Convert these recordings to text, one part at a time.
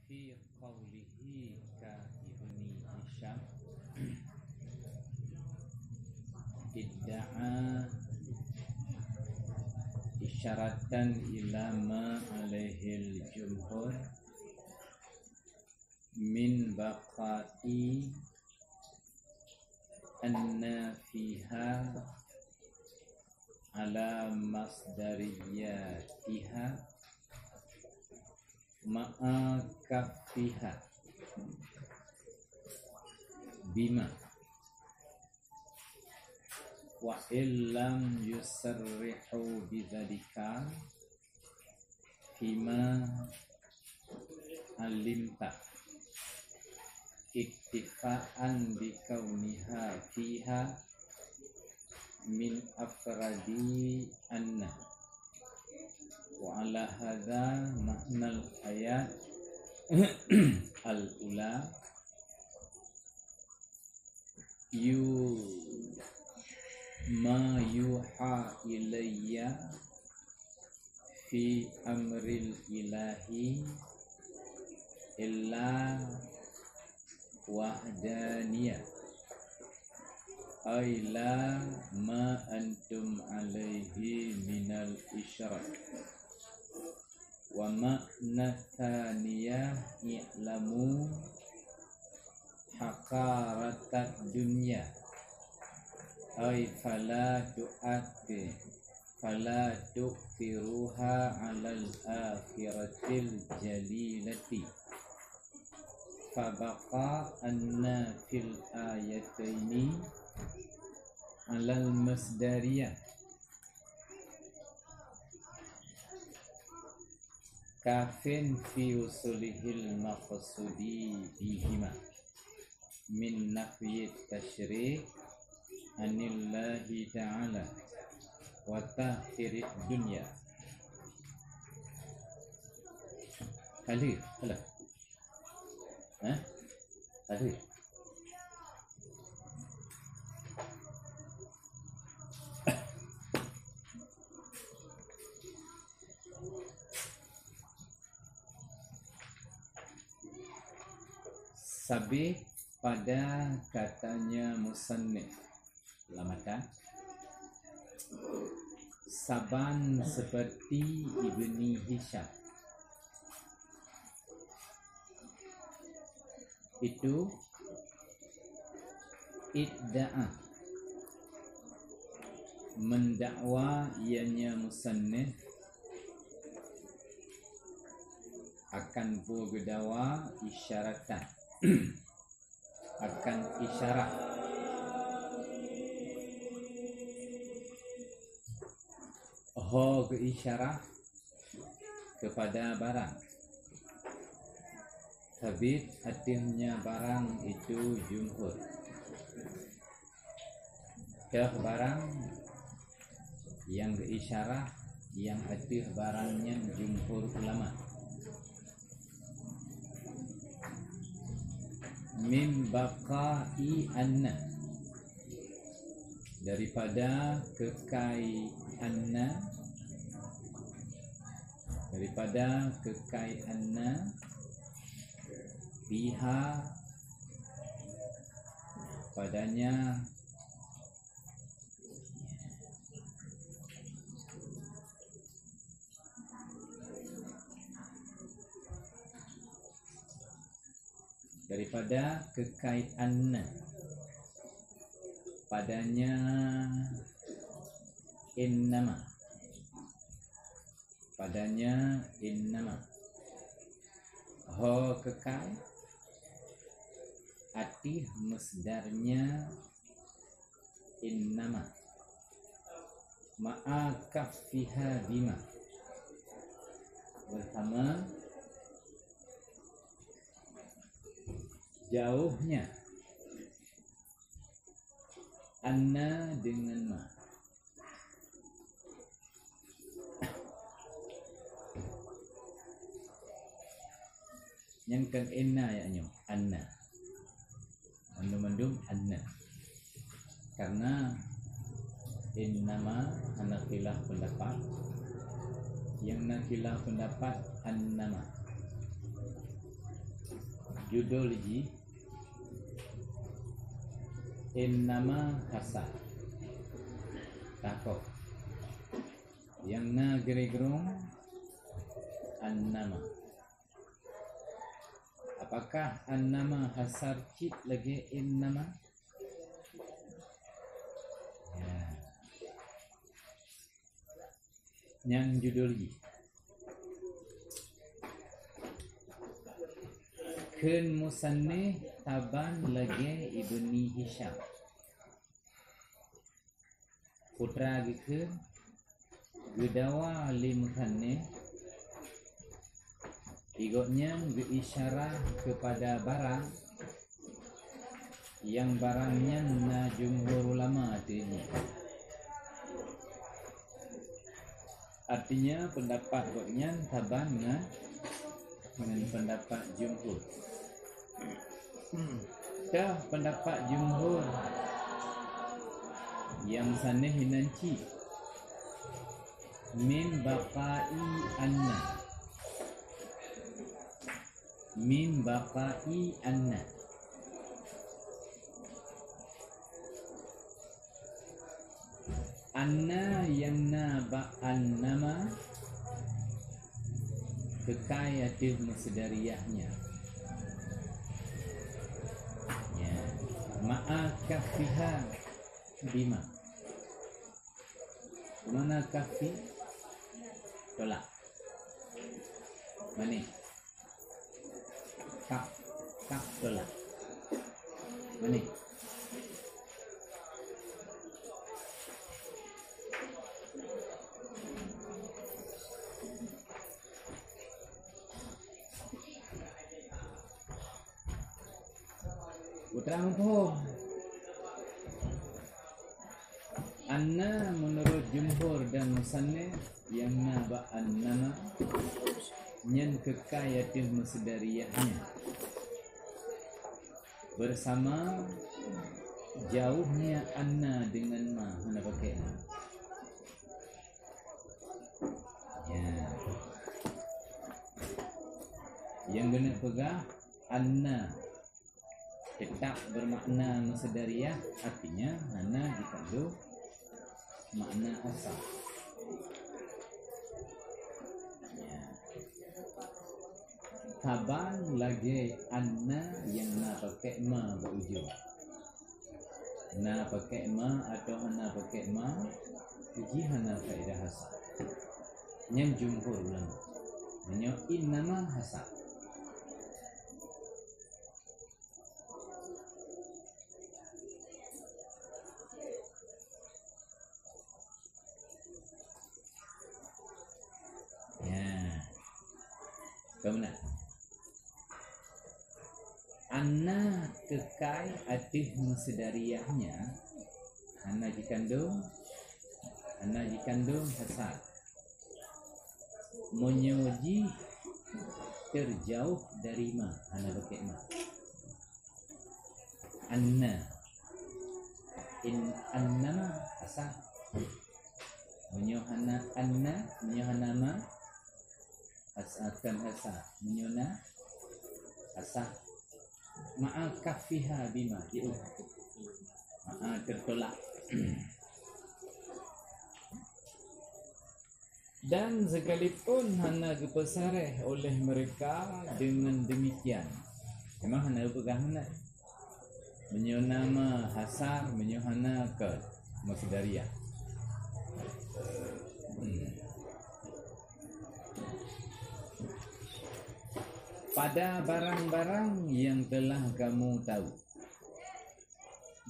fi qawlihi ka ibni Hisham idda'a isyaratan ila ma alaihil jumhur min baqai anna fiha ala masdariyatiha ma'a kafiha bima wa illam yusarrihu bidzalika fima alimta iktifaan bikauniha fiha min afradi anna wa ala hadha ma'nal ayat al-ula ma yuha ilayya fi amril ilahi illa wahdaniyah ay la ma antum alaihi minal isyrak wa ma'na thaniyah i'lamu haqaratat dunya ay fala tu'firuha alal akhiratil jalilati fabaqa anna fil ayataini alal masdariyah kafin fi usulihil maqsudi bihima min nafyi tasyrik anillahi ta'ala wa ta'khirid dunya hadir halah hadir sabih pada katanya musannif lamatan saban seperti Ibni Hisham itu idda'a mendakwa ianya musannif akan bergedawa isyaratan akan isyarat ke isyarat kepada barang tabit hatimnya barang itu jumhur barang yang isyarat yang hatih barangnya jumhur ulama min baqai anna daripada kekai anna biha padanya daripada kekaitannya padanya innama kekai atih masdarnya innama ma'a kafiha bima bersama jauhnya anna dengan ma yang kan inna yaknya anna mendum anna karena innama anak khilaf pendapat yang nak khilaf pendapat annama judul ji innama hasad takok yang na geregerung annama. Apakah annama hasar cip lagi innama? Ya. Yang judul ji kun musannif taban lagi Ibni Hisham putra gitu gedawa limkanne igotnya berisyarah kepada barang yang barangnya na jumhur ulama ini. Artinya pendapat gotnya taban dengan pendapat jumhur. Dah pendapat jumhur yang sana hinanci min baqai anna anna yang na ba'an nama kekayatif masdariyahnya ya ma'a kafiha bima. Mana kafi tolak mana kaf tolak mana putra mumpung anna menurut jumhur dan musannif yang naba'an nama yang kekayatif masdariyahnya bersama jauhnya anna dengan ma mana pakai ya yang kena pegang anna tetap bermakna masdariyah artinya anna dikandung makna asal ya. Taban lagi anna yang na pakai ma berujung na pakai ma atau na pakai ma uji hana faedah hasad yang jumhur ulama menyo innama hasad Kemudian anna kekai adih masdariyahnya anna dikandung hasad menyoji terjauh dari ma anna pakai ma anna in annama hasad menyohana anna menyohana ma asalkan asa menyona asa ma'a kafiha bima ma'a tertolak dan sekalipun hana dipesareh oleh mereka dengan demikian memang hana pegang hana menyona ma hasar menyohana ke masdariyah pada barang-barang yang telah kamu tahu.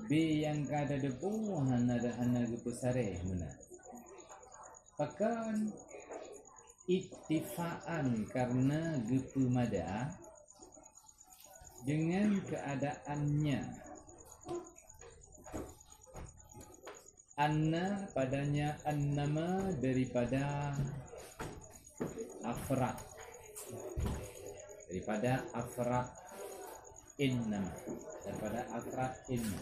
B yang kada depu hana gepesare mana. Pakan ittifaan karena gepemada dengan keadaannya. Anna padanya annama daripada afrad. Daripada afrad innama daripada afrad inna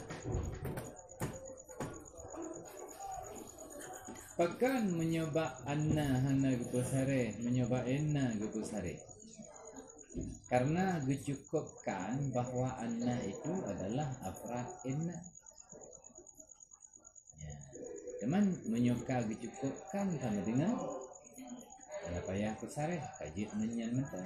pakan menyoba anna hana gepesare menyoba inna gepesare Karena dicukupkan bahawa anna itu adalah afrad inna. Ya. Teman menyuka dicukupkan sama dengan ada payah kesareh kajit menyan mentah.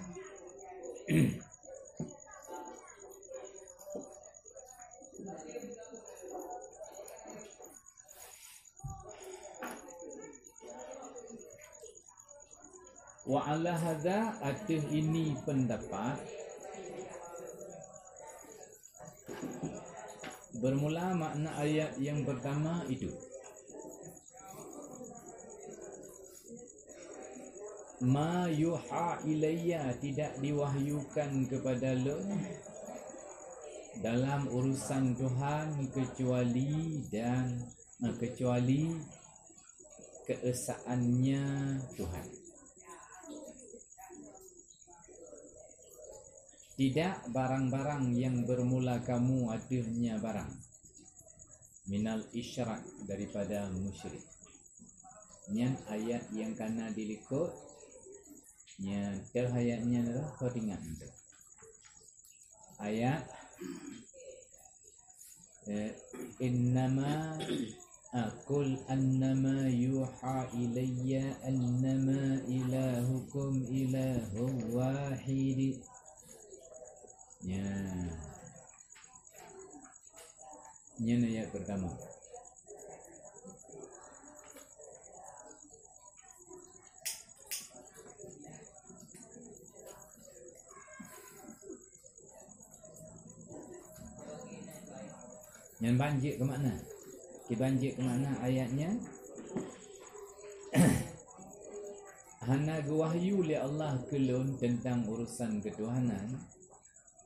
Wa ala hadza atas ini pendapat bermula makna ayat yang pertama itu ma yuha ilayya, tidak diwahyukan kepada lo dalam urusan Tuhan kecuali keesaannya Tuhan. Tidak barang-barang yang bermula kamu adanya barang minal isyrak, daripada musyrik. Nyan ayat yang kana dilikut nya terhayatnya adalah kau ingat itu. Ayat innama aqul annama yuha ilayya annama ilahukum ilahu wahid. Ya. Ini ayat pertama. Yang banjir ke mana? Banjir ke mana ayatnya? Hana wahyu li Allah kelun tentang urusan ketuhanan,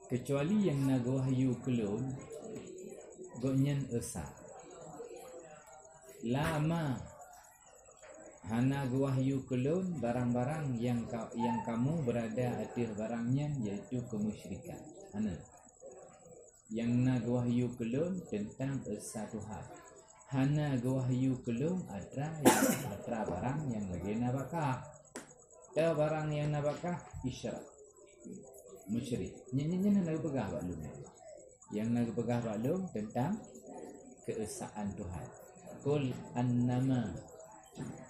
kecuali yang nak wahyu kelun gonyan esa. Lama hana wahyu kelun barang-barang yang kamu berada atas barangnya, iaitu kemusyrikan. Hana yang nak wahyu kelun tentang esa Tuhan. Hana wahyu kelun ada barang yang lagi nabakah. Ada barang yang nabakah isyarat musyrik. Nyanyi nak pegah baklum. Yang nak pegah baklum tentang keesaan Tuhan. Qul annama.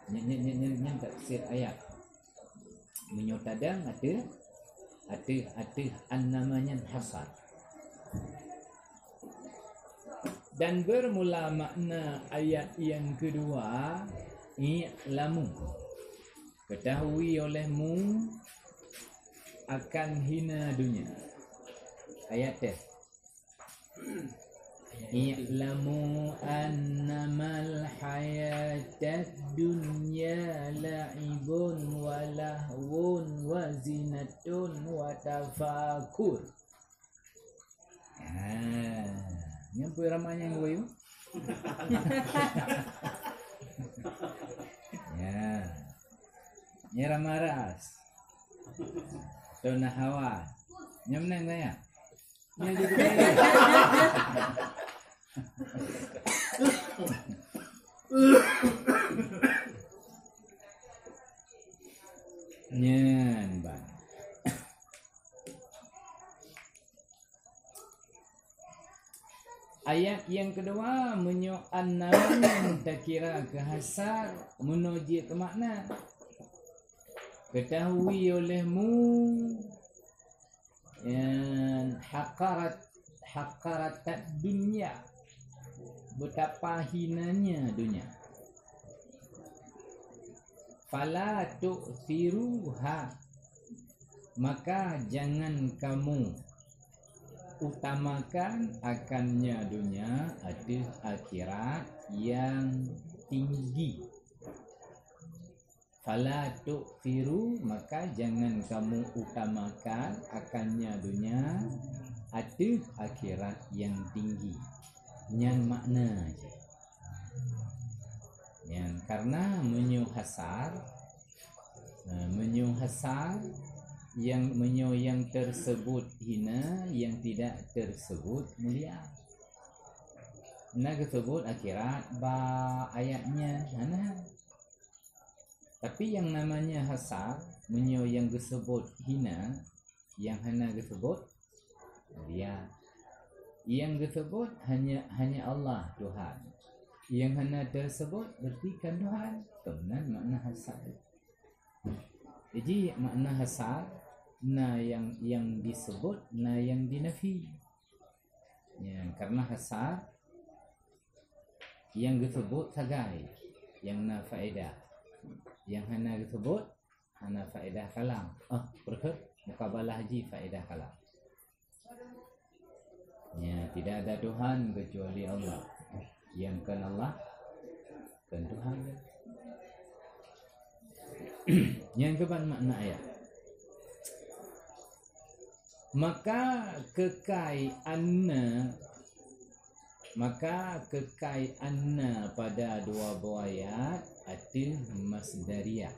Nyanyi tafsir ayat. Menyotadang ada annamanya hasad. Dan bermula makna ayat yang kedua, i'lamu, ketahui olehmu akan hina dunia. Ayat teh. I'lamu annamal hayatad dunya la'ibun wa lahwun wa zinatun wa tafakur. Yang ramanya yang gue ya. Ini ramaras. Tona hawa. Nyamnang saya. Ini juga. Nyan bang. Ayat yang kedua menyoal namanya tak kira kehasar menuju ke makna. Ketahui olehmu yang hakarat dunia, betapa hinanya dunia. Fala tu'thiruha, maka jangan kamu utamakan akannya dunia atas akhirat yang tinggi. Fala tu'thiru, maka jangan kamu utamakan akannya dunia atas akhirat yang tinggi. Yang makna aja. Yang karena menyuhasar yang tersebut hina, yang tidak tersebut mulia. Nak tersebut akhirat ba ayatnya mana? Tapi yang namanya hasar yang disebut hina yang hana tersebut dia, yang tersebut hanya Allah Tuhan, yang hana tersebut berarti kan Tuhan. Kemudian makna hasad. Jadi makna hasad na yang disebut na yang dinafi. Ya, karena hasad yang disebut sagai, yang na faedah, yang hana disebut hana faedah kalam. Berkut mukabalah haji faedah kalam. Ya, tidak ada Tuhan kecuali Allah. Yang kan Allah kan Tuhan. Yang keempat makna ayat. Maka kekaianna pada dua buah ayat ada masdariyah.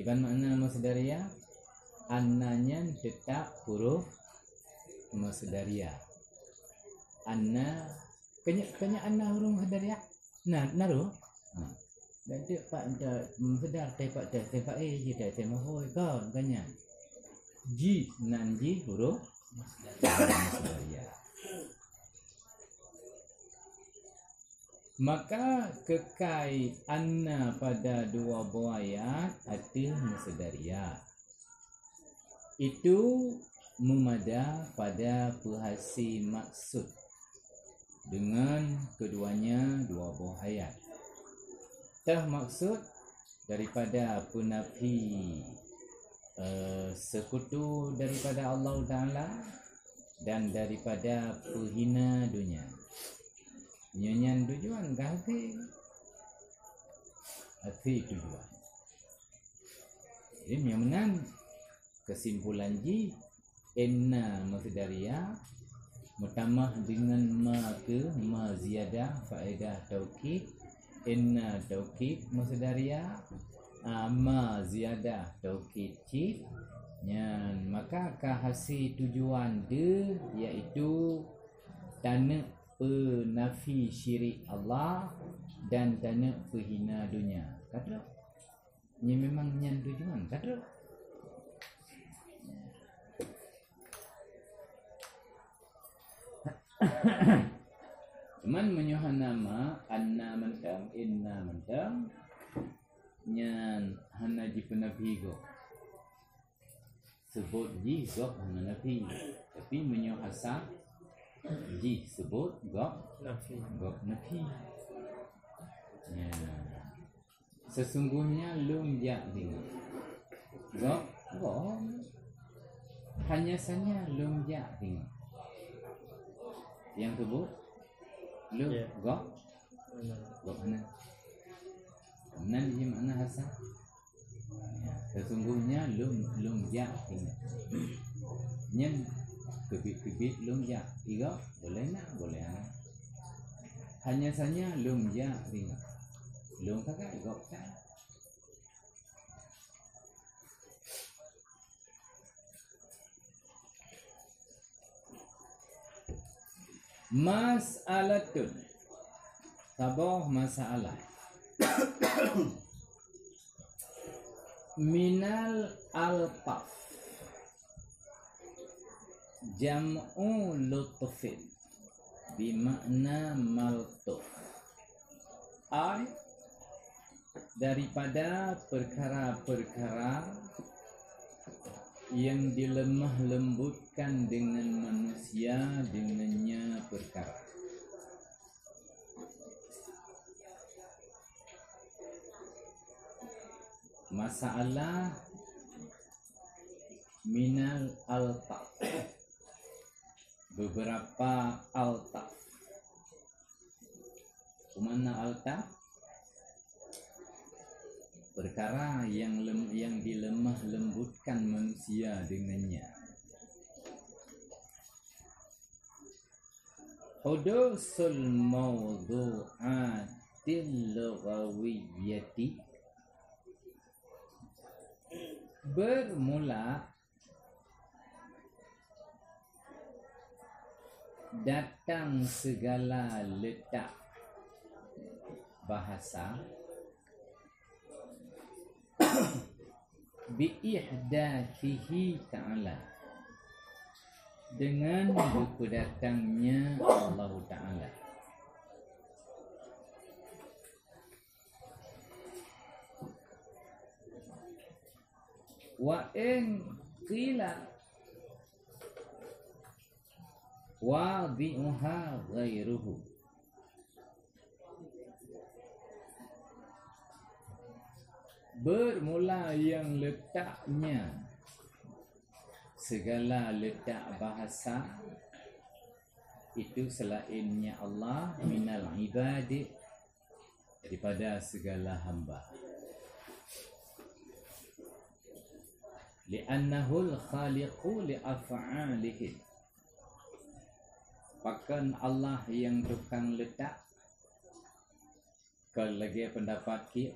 Iban makna masdariyah? Annanya tetap huruf masdariyah. Anna kenya anna huruf masdariyah. Naruh. Dan dia pak sedar tepak kita tema hoi kan kenya. Ji nanji huruf masdariyah. Maka kekaianna pada dua buah ayat ada masdariyah. Itu memada pada perhasi maksud dengan keduanya dua buah ayat. Maksud daripada penafi sekutu daripada Allah Ta'ala dan daripada penghina dunia. Nyanyian tujuan kahfi tujuan. Ini yang menang kesimpulan ji inna masdariyah mutamah dengan ma ziyadah faedah taukid. Inna taukid masdariyah, ma ziyadah taukid cid. Maka kahasi tujuan dia iaitu tanah penafi syirik Allah dan tanah penghina dunia. Kata ini memang yang tujuan. Kata cuman menyuhan nama anna mentang inna mentang nyan hana ji penafi go sebut ji go hana nafi, tapi menyuhasa ji sebut go nafi. Ya. Sesungguhnya lum ja dengan go hanya saja lum ja dengan yang sebut lu go mana dia makna hasan. Sesungguhnya lum ja nyen kebit lum ja igo boleh hanya saja lum ja dengan lum kagak igo kan. Mas'alatun tabah masalah minal alqaf jam'u lutfin bimakna maltuf ay daripada perkara-perkara yang dilemah lembutkan dengan manusia dengannya perkara. Masalah minal altaf, beberapa altaf. Mana altaf? Perkara yang dilemah lembutkan manusia dengannya. Hudusul mawdu'atil lughawiyyati, bermula datang segala letak bahasa biihdathihi ta'ala, dengan berdatangnya Allah Ta'ala. Wa in qila wadi'uha ghairuhu, bermula yang letaknya segala letak bahasa itu selainnya Allah, minal ibadi, daripada segala hamba. Li'annahul khaliqu li'af'alihim, bahkan Allah yang tukang letak. Kalau lagi pendapat kita,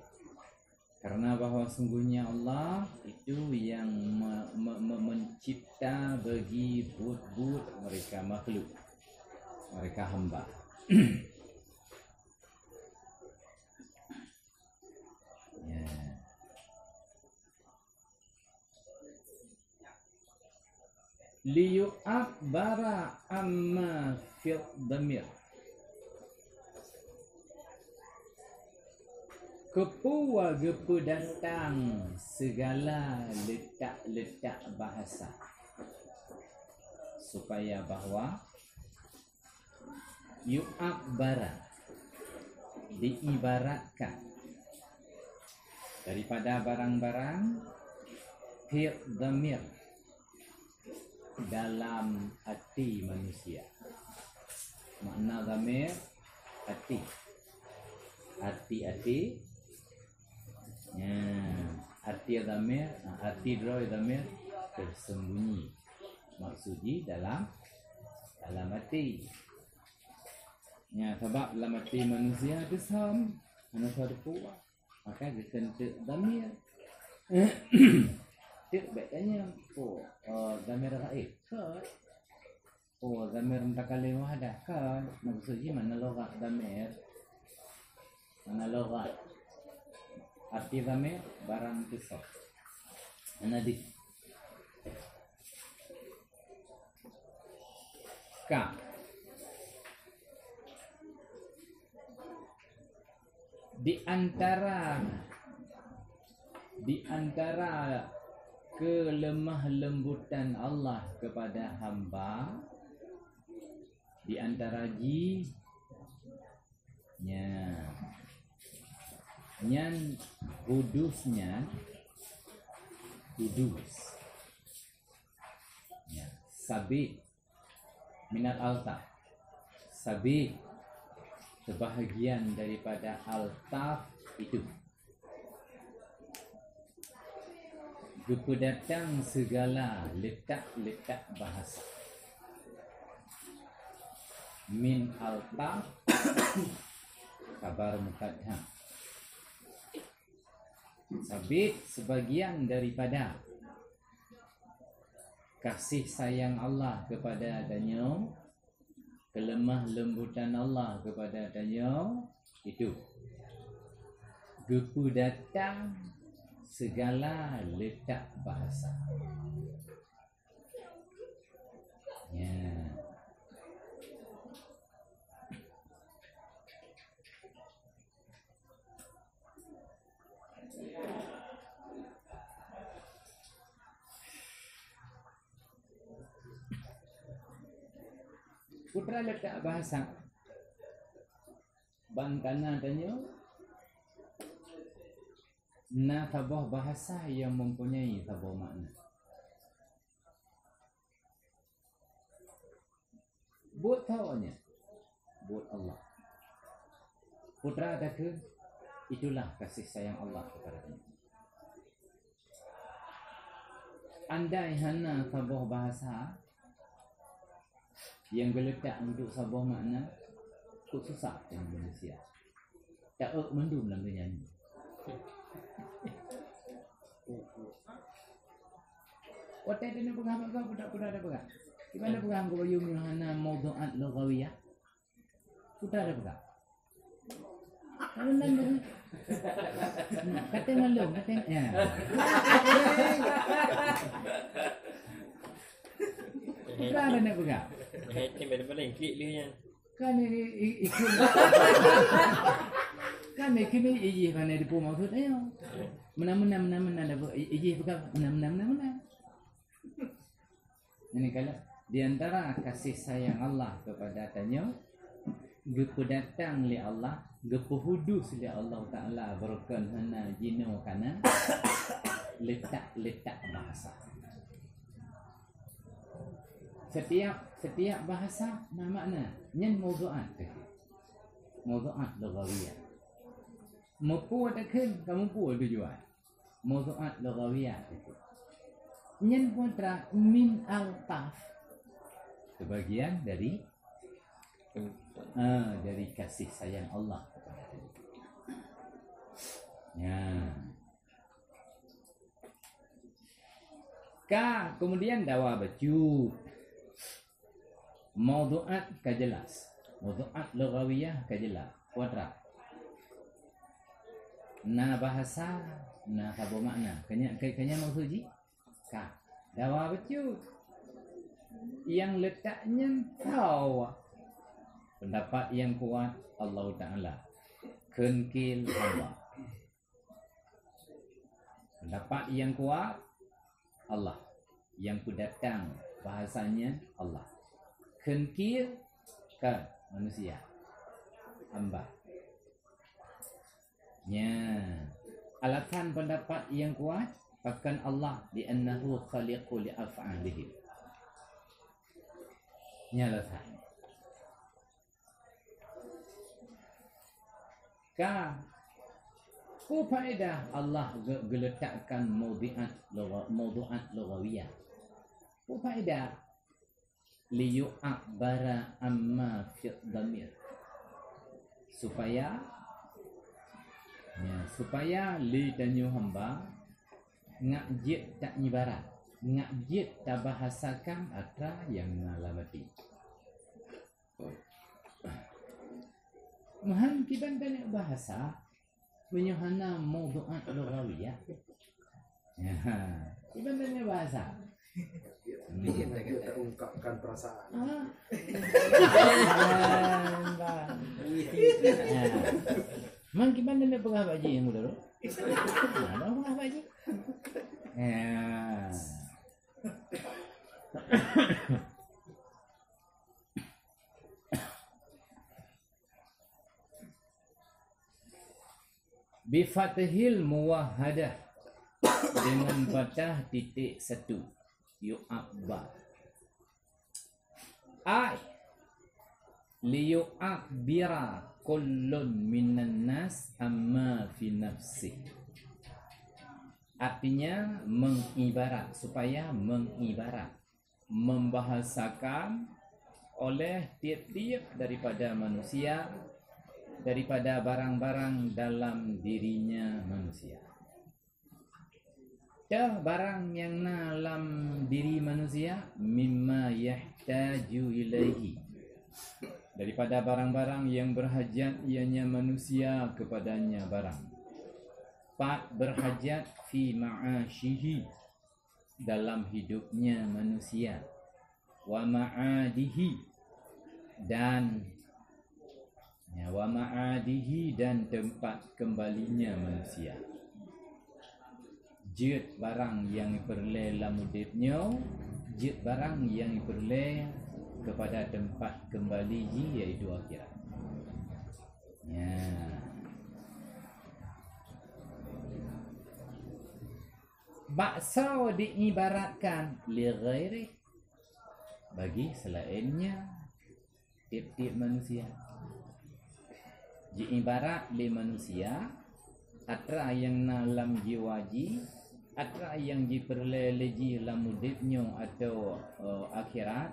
karena bahawa sungguhnya Allah itu yang mencipta bagi but-but mereka makhluk, mereka hamba. Liyu'abbara amma fil dhamir, kepuwa gepu datang segala letak-letak bahasa, supaya bahawa yu'abbara, diibaratkan daripada barang-barang fil dhamir, dalam hati manusia. Makna dhamir hati, hati-hati. Arti dhamir, arti droy dhamir tersembunyi, maksudnya dalam hati. Sebab dalam hati manusia besar, manusia kuat, maka dia kena dhamir. Dia baiknya dhamir raib kan? Dhamir mutakalim wahadah kan? Maksudnya mana loghat dhamir? Mana loghat? Arti dhamir barang besar. Mana di? Ka. Di antara kelemah lembutan Allah kepada hamba, di antara nyan kudusnya, sabit minat altaf, sabit sebahagian daripada altaf itu, datang segala letak-letak bahasa. Min altaf kabar muqaddam, sabit sebagian daripada kasih sayang Allah kepada adanya, kelemah lembutan Allah kepada adanya, itu gepu datang segala letak bahasa. Putra letak bahasa, bangkana tanya na tabah bahasa yang mempunyai tabah makna. Buat tawanya, buat Allah. Putra ada ke? Itulah kasih sayang Allah kepadanya. Andai hana tabah bahasa yang geletak untuk sabah makna, kok susah dengan manusia. Tak mendum dalam nyanyi. Wata ada pegang kau putra ada pegang. Gimana pegang kau yumina mawdu'at lughawiyah? Putra ada pegang. Kalau Kata malu, kata ya. Berapa nak pegang? Ini benar-benar klik dia yang. Kan ini ikut. Kan ini iji kan di rumah tu ayo. Mana ada iji pegang mana. Ini kalau di antara kasih sayang Allah kepada tanya, gepu datang li Allah, gepu hudus li Allah Taala berkan hana jino kana letak bahasa. Setiap bahasa makna nyen mawdu'at mawdu'at lughawiyah. Mampu adakah kamu pu tujuan mawdu'at lughawiyah itu. Nyen kontra min al-taf sebagian dari kasih sayang Allah kepada kita. Ya. Kemudian dawa baju mawdu'at ka jelas. Mawdu'at lughawiyah ka jelas. Kuadrat. Na bahasa na kabo makna. Kanya maksudji? Ka. Dawa baju yang letaknya tahu. Pendapat yang kuat Allah Ta'ala kenkil hamba. Pendapat yang kuat Allah. Yang ku datang bahasanya Allah. Kenkil ke manusia hamba. Ya. Alasan pendapat yang kuat bahkan Allah li'annahu khaliqu li'af'alihi. Ini alasan. Apa faedah Allah geletakkan mawdu'at lughawiyah? Apa faedah? Liyu'abbara amma fi dhamir. Supaya li tanyu hamba ngajit tak nyibarat, ngajit tak bahasakan atra yang ngalamati. Mahan kiban banyak bahasa menyuhana mawdu'at lughawiyah. Ya, kiban banyak bahasa. Kita terungkapkan perasaan. Mang kiban banyak pegah baji yang udah. Ada pegah baji. Ya. Bifathil muwahhadah dengan fathah titik satu yu'abba ay liyu'abbira kullun minan nas amma fi nafsi. Artinya mengibarat, supaya mengibarat, membahasakan oleh tiap-tiap daripada manusia, daripada barang-barang dalam dirinya manusia. Dah barang yang dalam diri manusia mimma yahtaju ilaihi, daripada barang-barang yang berhajat ianya manusia kepadanya barang. Pat berhajat fi ma'asyihi, dalam hidupnya manusia. Wa ma'adihi, dan wa ma'adihi, dan tempat kembalinya manusia. Jid barang yang perle lamudipnya, jid barang yang perle kepada tempat kembali iaitu akhirat. Ya. Bakso diibaratkan li ghairi, bagi selainnya tiap-tiap manusia. Diibarat li manusia atra yang dalam jiwaji, atra yang diperleji lamudipnya atau akhirat,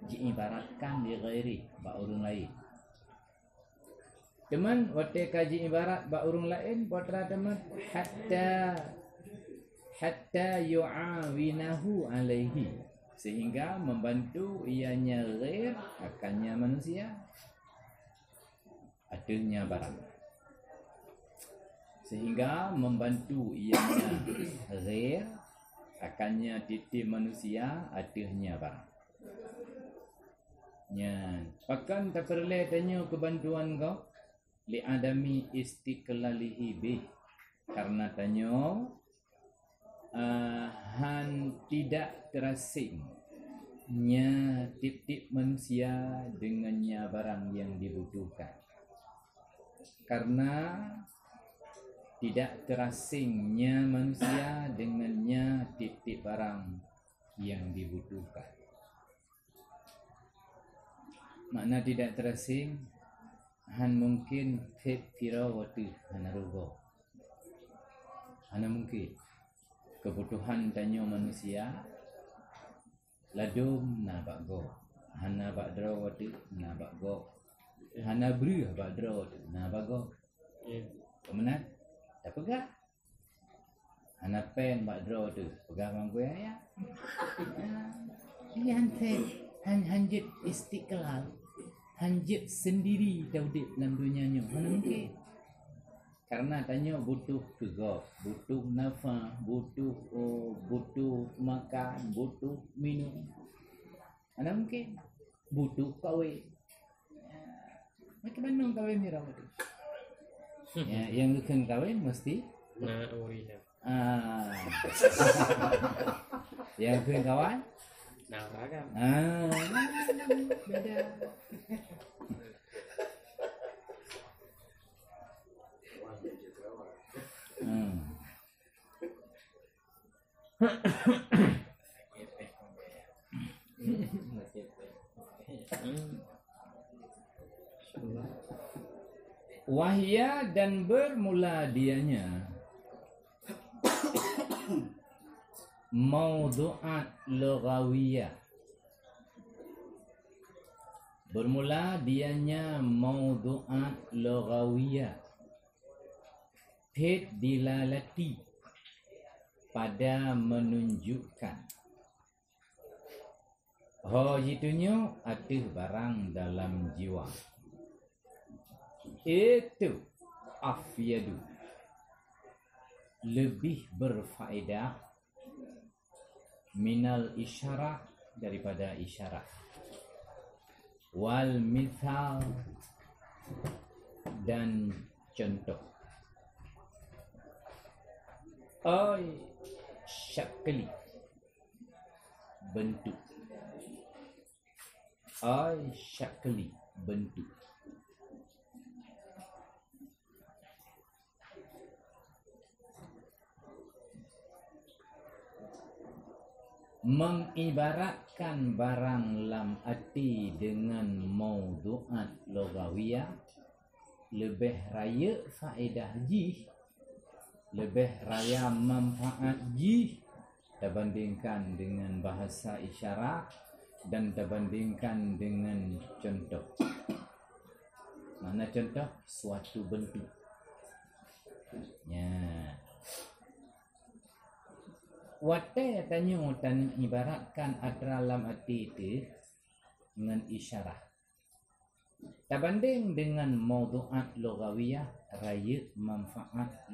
diibaratkan li ghairi, ba orang lain. Teman waktu kaji ibarat ba orang lain, putra teman hatta yu'awinahu alaihi, sehingga membantu ianya ghair akannya manusia adanya barang. sehingga membantu ianya ghair akannya titik manusia adanya barang. Pakan tak perlu tanya kebantuan kau li adami istiqlalihi bih, karena tanya han tidak terasingnya tip-tip manusia dengannya barang yang dibutuhkan, karena tidak terasingnya manusia dengannya tip-tip barang yang dibutuhkan. Makna tidak terasing han mungkin fit firawati hanarugo. Hana mungkin kebutuhan tanyo manusia ladum na bago. Hana badrawati na bago. Hana bri badrawati na bago. Kemudian tak pegang. Hana pen badrawati pegang mangku ya. Ini hanjit istiqlal, hanjit sendiri daudit dalam dunianya. Mana mungkin? Karena tanya butuh tegak, butuh nafas, butuh makan, butuh minum. Mana mungkin? Butuh kawin. Macam mana kawin ni ramu tu? Yang bukan kawin mesti Nah, uri dah. Yang bukan kawan. Nah, ragam. Beda. Wahya dan bermula dianya maudu'at lughawiyah. Bermula dianya maudu'at lughawiyah. Fit dilalati, pada menunjukkan. Itunya ada barang dalam jiwa. Itu afyadu, lebih berfaedah minal isyarat, daripada isyarat, wal mithal, dan contoh. Syakli, bentuk. Syakli, bentuk. Mengibaratkan barang lam arti dengan maudu'at lughawiyah lebih raya faedah jih, lebih raya manfaat jih dibandingkan dengan bahasa isyarat dan dibandingkan dengan contoh. Mana contoh? Suatu bentuk. Wate tanya dan ibaratkan antara lam arti itu dengan isyarat. Terbanding dengan maudu'at lughawiyah, raya manfaat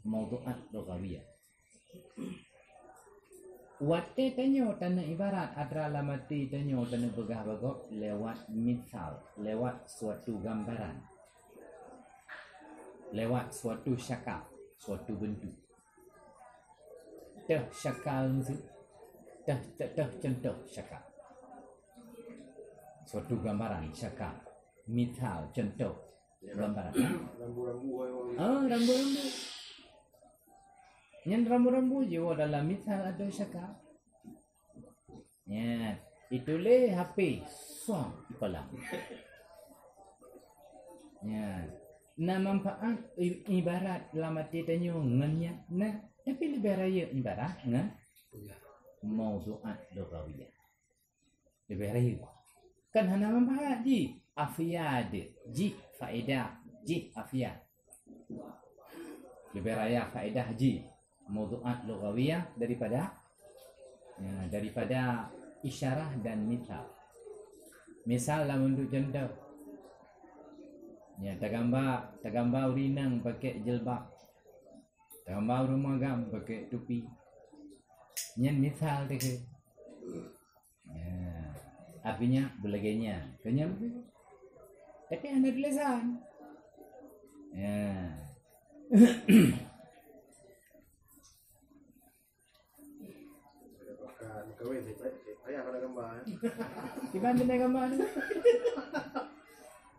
maudu'at lughawiyah. Wate tanya dan ibarat antara lam arti tanya dan begah-begah lewat misal, lewat suatu gambaran, lewat suatu syakal, suatu bentuk. Dah syakal tu, dah contoh syakal, suatu gambaran syakal, misal contoh gambaran. Rambu-rambu. Rambu-rambu. Yang rambu-rambu juga dalam misal ada syakal. Itulah HP suam kolam. Nah, manfaat ibarat dalam arti tanya ngennya. Nah, tapi lebih raya ibarat dengan maudu'at lughawiyah. Lebih raya. Kan hanya manfaat ji, afiyad, ji faedah, ji afiyad. Lebih raya faedah ji maudu'at lughawiyah daripada isyarah dan misal. Misal dalam bentuk contoh. Ya, tergambar urinang pakai jilbab. Tergambar rumah gam pakai topi. Nyen misal tu ke. Ya. Artinya belagainya. Kenyam. Tapi ada tulisan. Ya. Bukan kawin ni, ayah pada gambar. Gimana dengan gambar ni?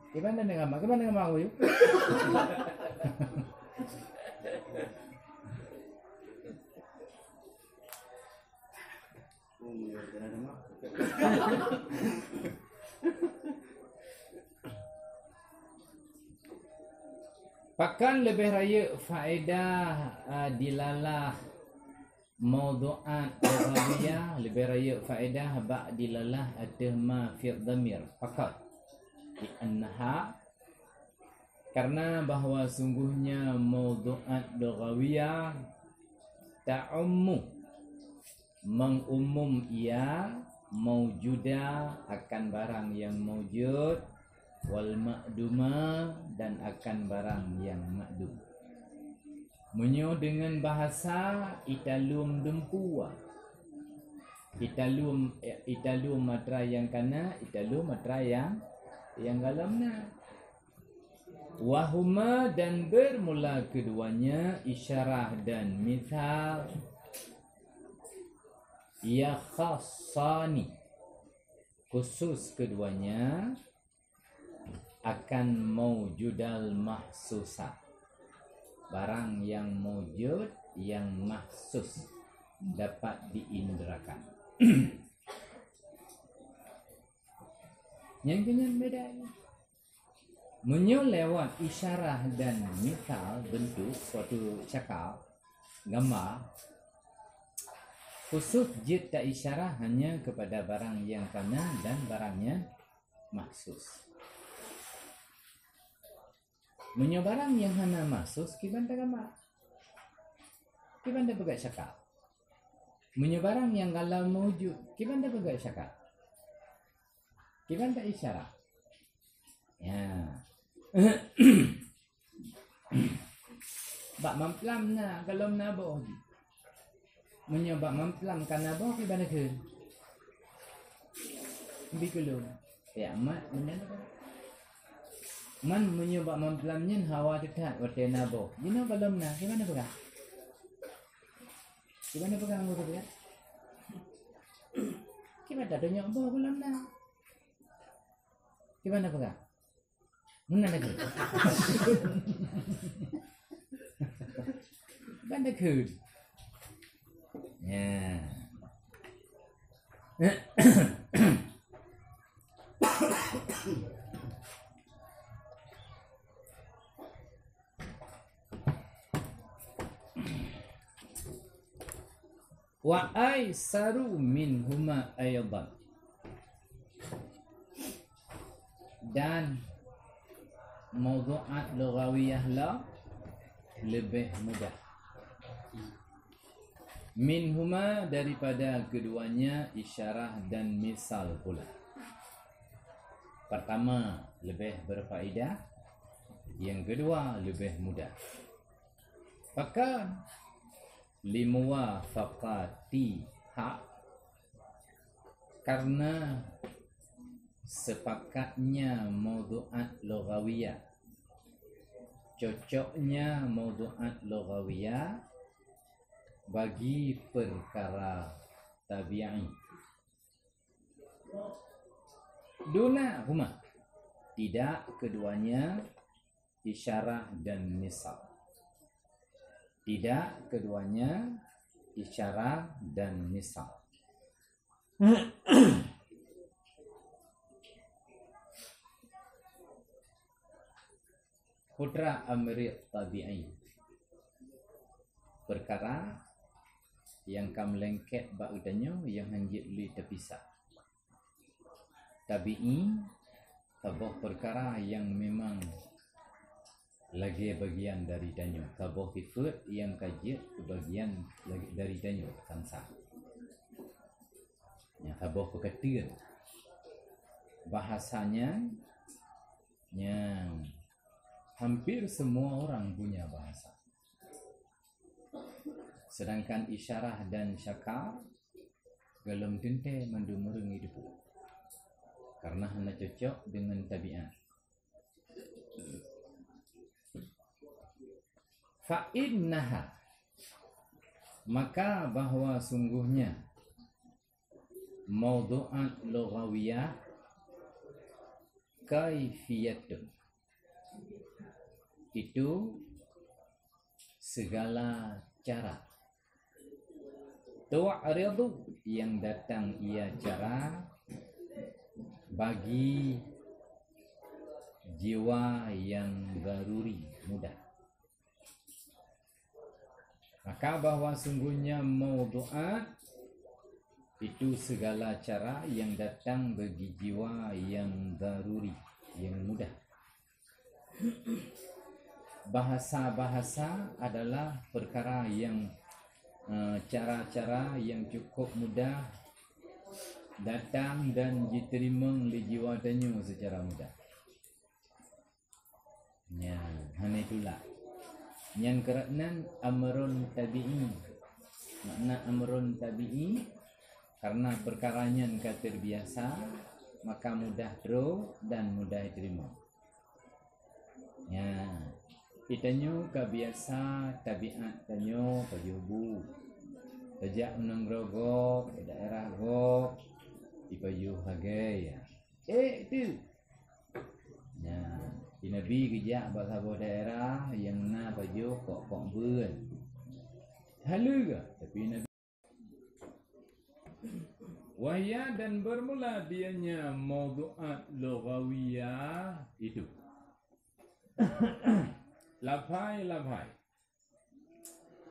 Gimana dengan gambar? Gimana dengan gambar aku yuk? Pakan lebih raya faedah dilalah mawdu'at al-ghawiyah lebih raya faedah ba' dilalah ada ma fi dhamir faqat li'annaha karena bahawa sungguhnya mawdu'at al-ghawiyah ta'ummu mengumum ia maujuda akan barang yang maujud wal ma'duma dan akan barang yang ma'dum. Menyo dengan bahasa italum dempua. Italum matra yang kana, italum matra yang galamna. Wahuma dan bermula keduanya isyarah dan mithal ya khassani khusus keduanya akan maujudal mahsusat barang yang maujud yang mahsus dapat diindrakan. Yang kenyang beda menyo lewat isyarah dan misal bentuk suatu cakap gambar khusus jid tak isyarah hanya kepada barang yang kana dan barangnya mahsus. Menyo barang yang hana mahsus kiban tak gambar. Kiban tak pegat cakap. Menyo barang yang kalau mewujud kiban tak pegat cakap. Kiban tak isyarah. Ya. Bak mamplam na kalau nabo. Menyo bak mamplam kan nabo kiban ke. Bikulum. Ya amat menyan. Man menyebab memplamnya hawa dekat warna nabo. Dino belum nak. Gimana pegang? Gimana pegang aku pegang? Gimana dunia boh belum nak? Gimana pegang? Mana lagi? Gimana kud? Ya. Wa aisaru minhuma aydan dan mawdu'at lughawiyah la lebih mudah minhuma daripada keduanya isyarah dan misal pula. Pertama lebih berfaedah, yang kedua lebih mudah. Pakan limuwafaqati hak karena sepakatnya mawdu'at lughawiyah, cocoknya mawdu'at lughawiyah bagi perkara tabi'i. Duna huma tidak keduanya isyarah dan misal. Tidak keduanya isyarah dan misal. Putra amri tabi'i perkara yang kam lengket bak udanyo yang hanjit li terpisah. Tabi'i tabuh perkara yang memang lagi bagian dari danyo. Tabuh kifut yang kaji bagian dari danyo kansa. Yang tabuh peketir bahasanya yang hampir semua orang punya bahasa. Sedangkan isyarah dan syakar belum tentu mendumurung hidup. Karena hanya cocok dengan tabiat. Fa'innaha, maka bahwa sungguhnya mawdu'at lughawiyah kaifiyatun, itu segala cara, tu'aridu yang datang ia cara bagi jiwa yang daruri mudah. Maka bahwa sungguhnya mawdu'at itu segala cara yang datang bagi jiwa yang daruri, yang mudah. Bahasa-bahasa adalah perkara yang cara-cara yang cukup mudah datang dan diterima oleh jiwa danyu secara mudah. Ya, hanya itulah. Yang kerana amrun tabi'i. Makna amrun tabi'i karena perkaranya kata biasa, maka mudah terus dan mudah diterima. Ya, itanyo kebiasa tabiat tanyo pajubu. Sejak menang rogok daerah gok ipayuh hagai ya. Itu. Ya, di Nabi kejak bahasa daerah yang na pajuh kok buen. Halu ke? Tapi Nabi wahya dan bermula dianya mawdu'at lughawiyah itu. Lafai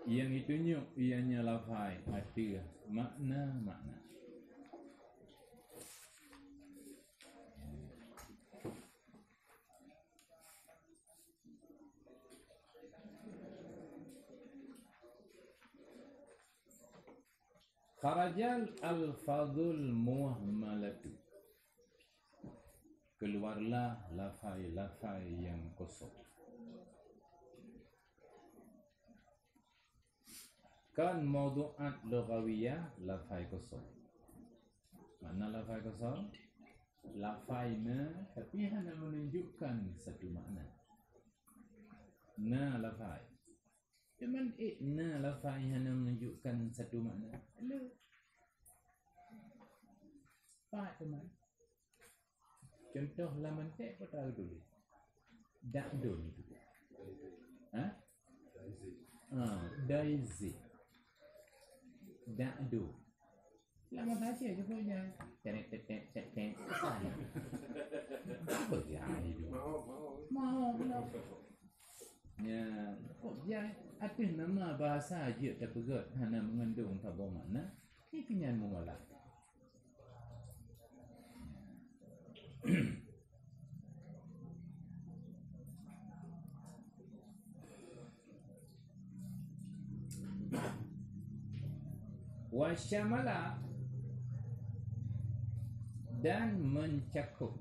yang itunya ianya lafai arti makna. Kharajal al-fadul muhmalatu, keluarlah lafai-lafai yang kosong. Kan mawdu'at lughawiyah lafai kosong. Mana lafai kosong? Lafainya tapi hanya menunjukkan satu makna. Na lafai. Cuman na lafai hanya menunjukkan satu makna. Hello. Pak teman. Contoh laman tek kau tahu dulu. Dakdun itu. Daisy. Dakdu. Lama baca je punya. Tek. Apa dia itu? Mau pula. Ya, kok dia ada nama bahasa aja tak pegat hanya mengandung tak bermakna. Ini kenyan mengolah. Wasyamala dan mencakup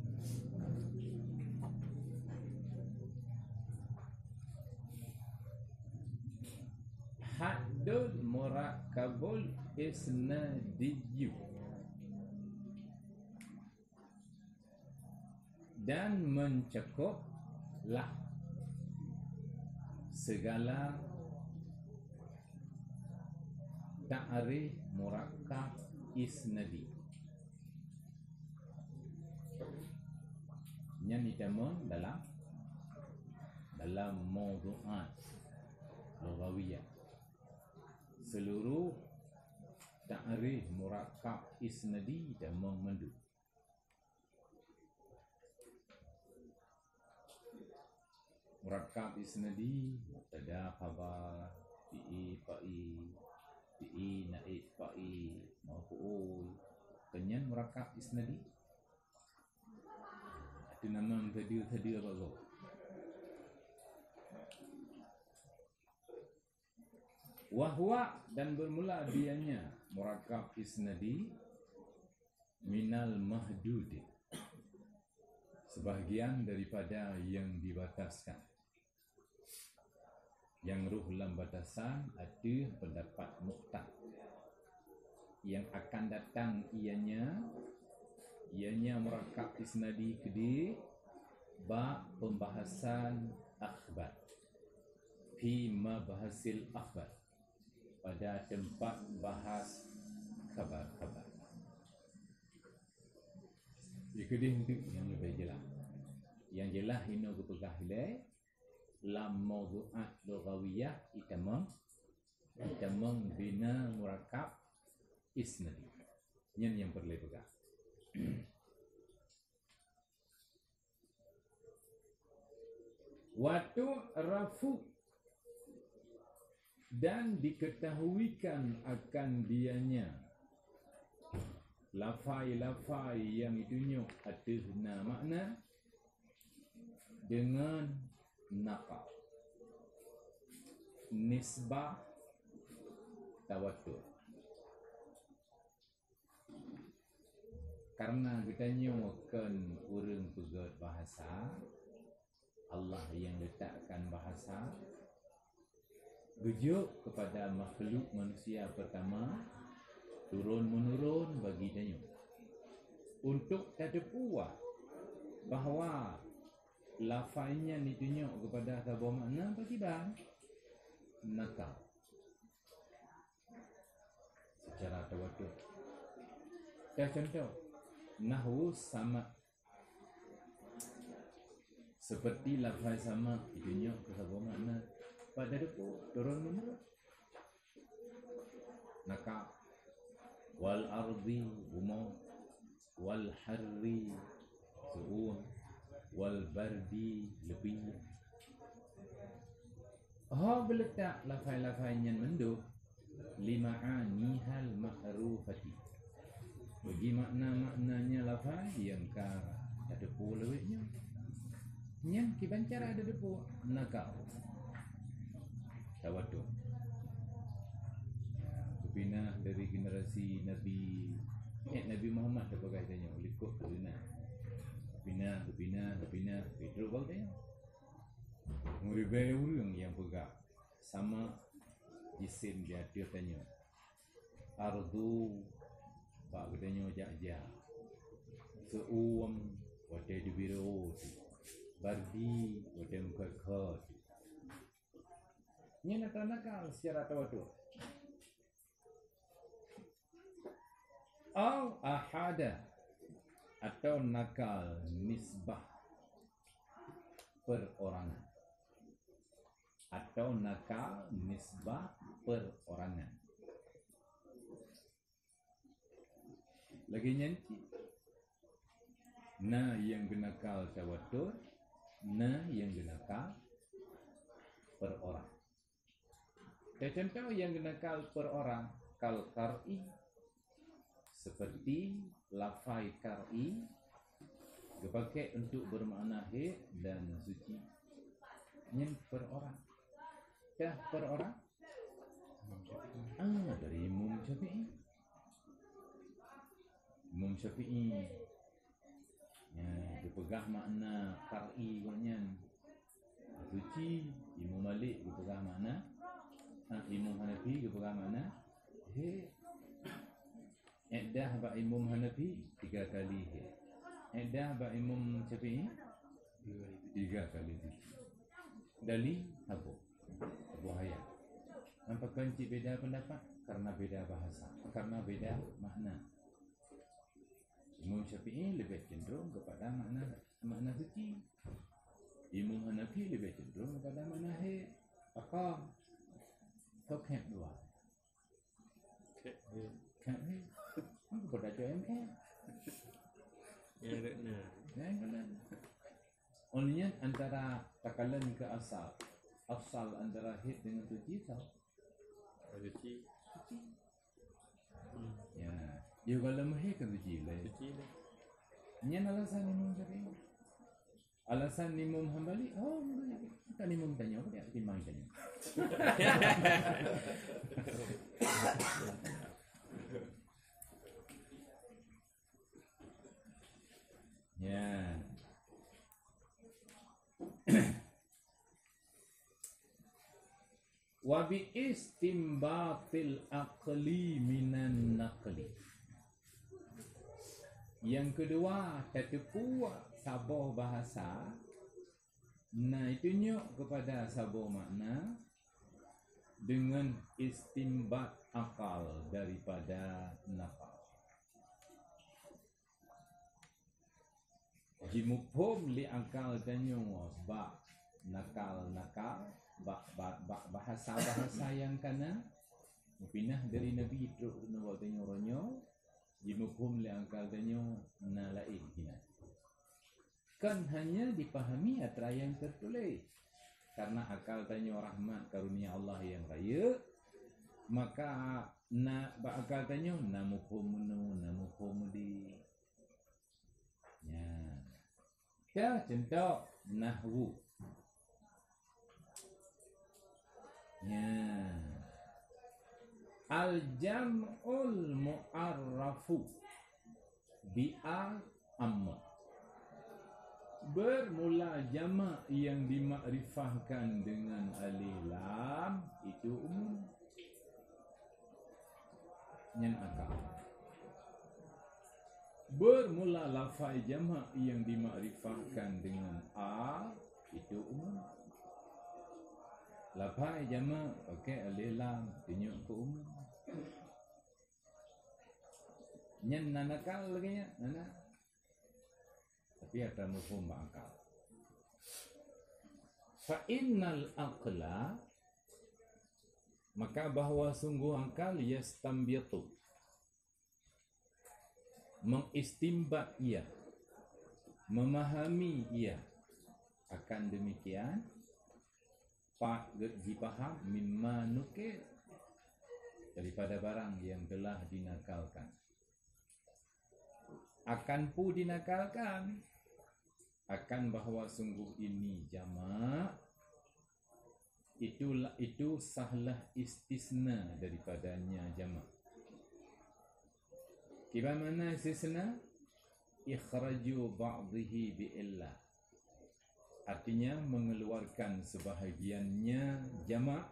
haddul murakkabul isnadiyyu dan mencakup lah segala ta'rif murakkab isnadi yang ditemukan dalam mawdu'at lughawiyah. Seluruh ta'rif murakkab isnadi dan memandu. Murakkab isnadi mubtada khabar fi'i naib fa'i maf'ul kenyan murakkab isnadi itu nama tadi apa kau? Wahwa dan bermula dianya murakkab isnadi minal mahdud, sebahagian daripada yang dibataskan. Yang ruh dalam batasan ada pendapat muqtad. Yang akan datang ianya murakab isnadi kedua bab pembahasan akhbar fi mabahasil akhbar, pada tempat bahas khabar-khabar. Kedua itu yang lebih jelas. Yang jelas ini kepegah hilai lam mawdu'at lughawiyah itamam bina murakab isnadi. Yang perlu pegang. Waktu rafu dan diketahuikan akan dianya lafai-lafai yang itunya ada makna dengan naqal, nisbah, tawatur. Karena kita nyokan urang pegat bahasa, Allah yang letakkan bahasa gejuk kepada makhluk manusia pertama turun-menurun bagi dia untuk tak puas bahawa lafaznya ditunjuk kepada sebuah makna bagi bang nakal secara tawatur. Contoh nahwu sama, seperti lafaz sama ditunjuk ke sebuah makna pada depu turun-menurun. Nakal wal ardi umum wal harri su'un wal bardi lebih. Beletak lafai-lafainya menduk lima'anihal ma'rufati, bagi makna-maknanya lafai yang ada pulawitnya yang kibancara ada depu nakal tawaduk. Kepinah dari generasi Nabi Muhammad apa katanya likut kerana kepinah itu apa katanya muribai urang yang pegang sama jisim dia tanya ardu pak katanya jajah seuam wadai dibiru bardi wadai mukakot. Ini nakal secara tawaduk. Al ahada atau nakal nisbah perorangan atau nakal nisbah perorangan. Lagi nyanyi na yang genakal tawatur, na yang genakal perorang. Contoh yang genakal perorang kal qar'i, seperti lafai kar'i dipakai untuk bermakna hid dan suci. Ini per orang. Dah per orang? Dari Imam Syafi'i. Imam Syafi'i dipegang makna kar'i maknanya suci. Imam Malik dipegang makna, Imam Hanafi dipegang makna hid. Iddah ba Imam Hanafi 3 kali hid. Iddah ba Imam Syafi'i 3 kali suci. Dalil Abu Hayat. Nampak kunci beda pendapat karena beda bahasa, karena beda makna. Imam Syafi'i lebih cenderung kepada makna suci. Imam Hanafi lebih cenderung kepada makna hid. Apa? Tokek dua. Kan ni. Aku berdaca MK. Ya ada. Only antara takalan ke asal antara hid dengan suci tau. Suci. Ya, dia kalau mahir kan suci lah. Suci lah. Ini alasan Imam Syafi'i. Alasan Imam Hambali, kan Imam tanya apa dia timbang tanya. Ya. wa bi istimbatil aqli minan naqli. Yang kedua, tetepu sabar bahasa. Nah, tunjuk kepada sabar makna dengan istimbat akal daripada naqal. Jimufhum li akal tanyo ba nakal bahasa yang kana pinah dari Nabi terus nawa tanyo ronyo jimufhum li akal tanyo na lain hina. Kan hanya dipahami antara yang tertulis. Karena akal tanyo rahmat karunia Allah yang raya, maka akal tanyo namufhum di. Ya. Ya, contoh nahwu. Ya. Al-jam'ul mu'arrafu bi'a amma. Bermula jamak yang dimakrifahkan dengan alif lam itu umum. Nyan akal. Bermula lafaz jamak yang dimakrifahkan dengan a itu umum. Lafaz jamak pakai alif lam tunjuk ke umum. Nyan nanakal lagi ya, nana. Tapi ada mafhum akal. Fa innal aqla, maka bahawa sungguh akal yastambitu, mengistimbat ia, memahami ia. Akan demikian dipaham mimma nukil, daripada barang yang telah dinakalkan. Akan pu dinakalkan akan bahawa sungguh ini jamak itu sahlah istisna daripadanya jamak. Bagaimana istisna? Ikhraju ba'dihi bi'illah, artinya mengeluarkan sebahagiannya jamak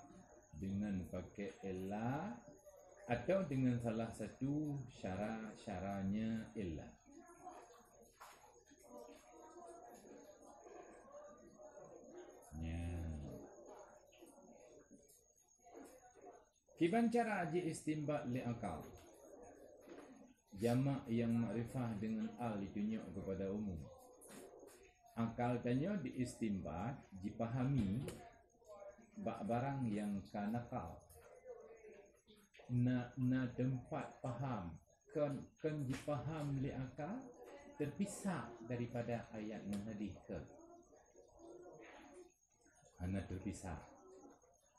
dengan pakai illah atau dengan salah satu syaranya illah. Kiban cara aji istimbat li akal. Jamak yang makrifah dengan al ditunjuk kepada umum. Akal tanya diistimbat, dipahami barang yang kanakal. Na tempat faham kan dipaham li akal terpisah daripada ayat yang hadis ke. Hanya terpisah.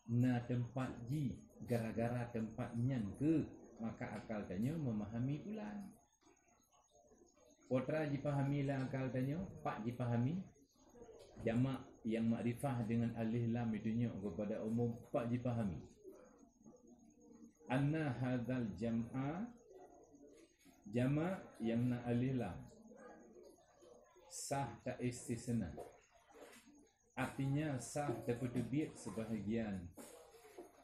Na tempat ji gara-gara tempatnya ke, maka akal tanya memahami bulan. Potra dipahami lah akal tanya, pak dipahami. Jamak yang makrifah dengan alif lam ditunjuk kepada umum, pak dipahami. Anna hadzal jam'a, jamak yang na alif lam sah tak istisna, artinya sah terperbit sebahagian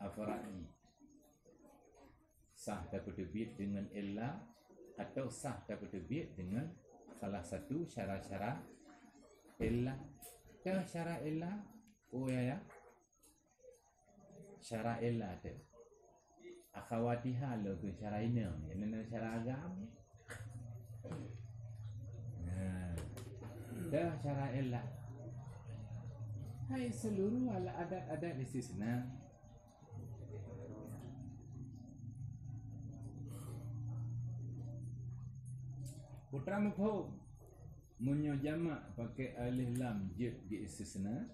afra'i. Sah terperbit dengan illah atau sah terperbit dengan salah satu syarat-syarat illah. Dah syarat illah, oh ya, syarat illah tu akhawatiha lo ke syarat ini, yang syarat agama. Dah syarat illah. Hai seluruh adat-adat istisna. Putra mafhum munyo jamak pakai alif lam je di istisna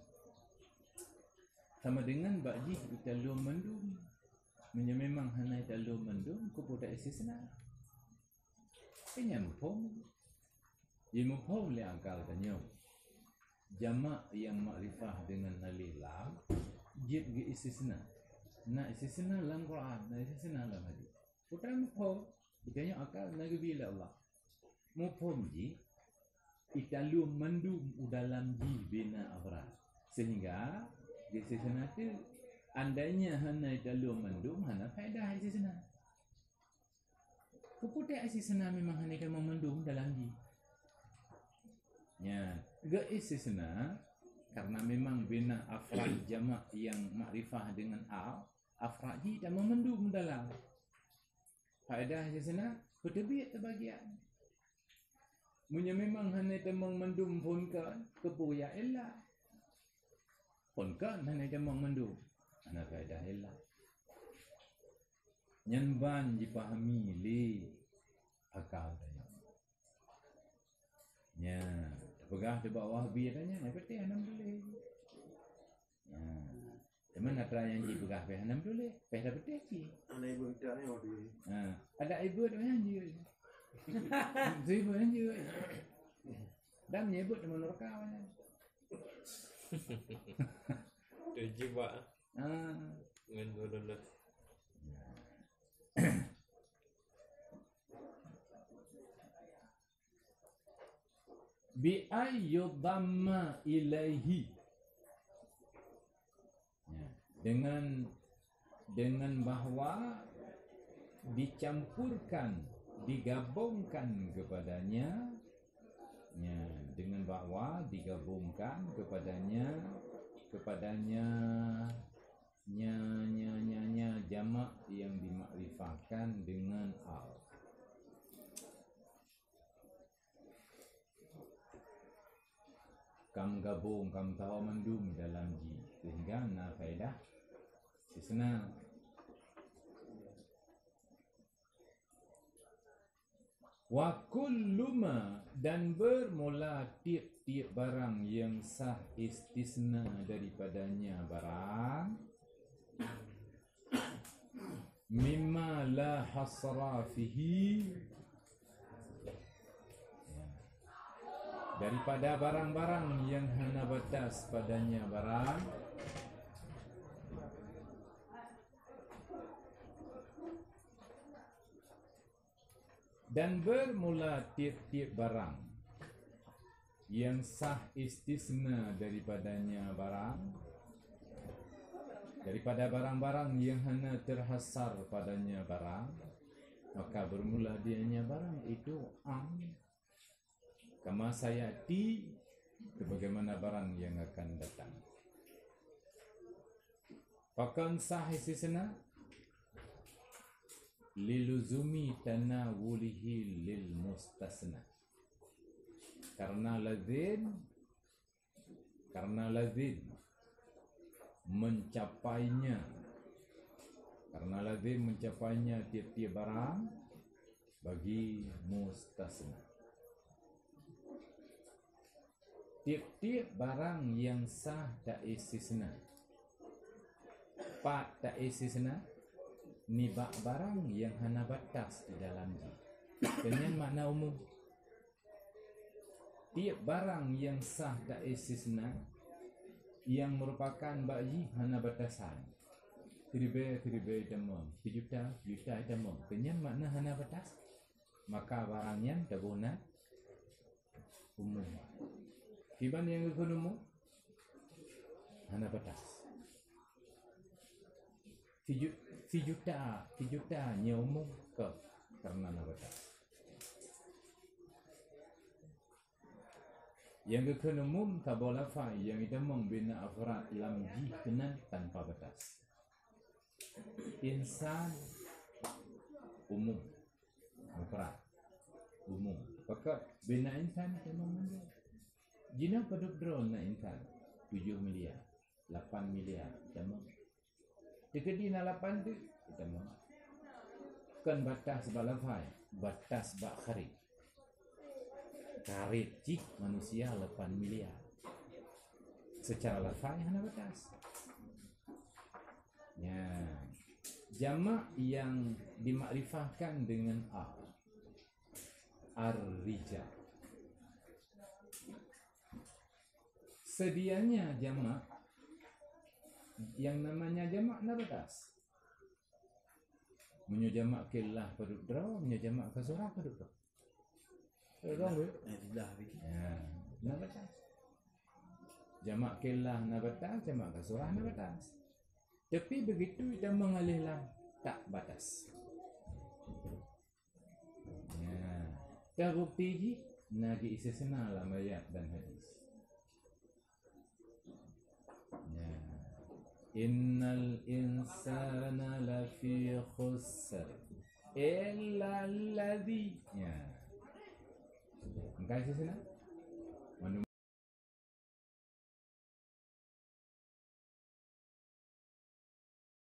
sama dengan ba'ji italum mandum. Munyo memang hana italum mandum ko putra istisna. Penyamphum mafhum li akal tanyo. Jamak yang makrifah dengan alif lam je di istisna. Na istisna dalam Quran, na istisna dalam hadis. Putra mafhum ditanya akal nabi bila Allah. Mufhum ji italum mandum dalam ji bina afrad, sehingga di sana tu andainya hana dalu mendum hana faedah isi sana. Keputek isi sana memang hana kan memendum dalam ji. Ya, ga isi sana karena memang bina afrad jamak yang makrifah dengan afrad ji dan memendum dalam. Faedah isi sana bertebik terbagian. Munya memang hana temang mendum pun kan kepuya elah. Pun kan hana temang mendum. Hana faedah elah. Nyanban dipahami li akal tanya. Ya, pegah di bawah bi tanya, nak petih hanam boleh. Ya. Teman nak try yang ji pegah pe hanam boleh. Pe dah petih ji. Anak ibu kita ni waktu ni. Ada ibu tu yang ji. Ibu yang ji. Dan nyebut teman rekau nya. Terjebak dengan dulu. Bi ayyudamma ilaihi. Ya, dengan bahawa dicampurkan, digabungkan kepadanya, ya, dengan bahawa digabungkan kepadanya jamak yang dimakrifahkan dengan al. Kam gabung, kam tahu mendum dalam ji sehingga na faedah senang. Wa kullu ma, dan bermula tiap-tiap barang yang sah istisna daripadanya barang mimma la hasra fihi, daripada barang-barang yang hana batas padanya barang dan bermula tiap-tiap barang yang sah istisna daripadanya barang daripada barang-barang yang hana terhasar padanya barang, maka bermula dianya barang itu kama sayati, sebagaimana barang yang akan datang. Pakan sah istisna liluzumi tanawulihi lil mustasna, karena lazim mencapainya tiap-tiap barang bagi mustasna. Tiap-tiap barang yang sah tak istisna, tak istisna, ni barang yang hana batas di dalamnya dengan makna umum. Tiap barang yang sah tak istisna yang merupakan bagi hana batasan, kribe demam, juta demam, dengan makna hana batas, maka barangnya tabuna umum. Kiban yang umum hana batas. Si juta nya umum ke karena hana batas. Yang umum tabolafa yang idamong bina afrad lam jihna tanpa batas. Insan umum, afrad umum. Maka bina insan memang ada. Jina paduk drone na insan 7 miliar, 8 miliar, demam. Dekedi na 8 tu, demam. Kan batas balafai, batas bakhari. Karet cik manusia 8 miliar. Secara lafai hana batas. Ya, jamak yang dimakrifahkan dengan ar-rijal. Sedianya jamak yang namanya jamak na batas. Menyo jamak kelah paduk draw, menyo jamak ke surah paduk draw. Orang tu? Tidak begini. Ya, na batas. Jamak kelah na batas, jamak ke surah na batas. Tapi begitu kita mengalihlah tak batas. Ya. Terbukti ji nagi isi senang dalam ayat dan hadis. Ya. Innal insana lafi khusr illa alladhi. Ya. Engkau isi senang?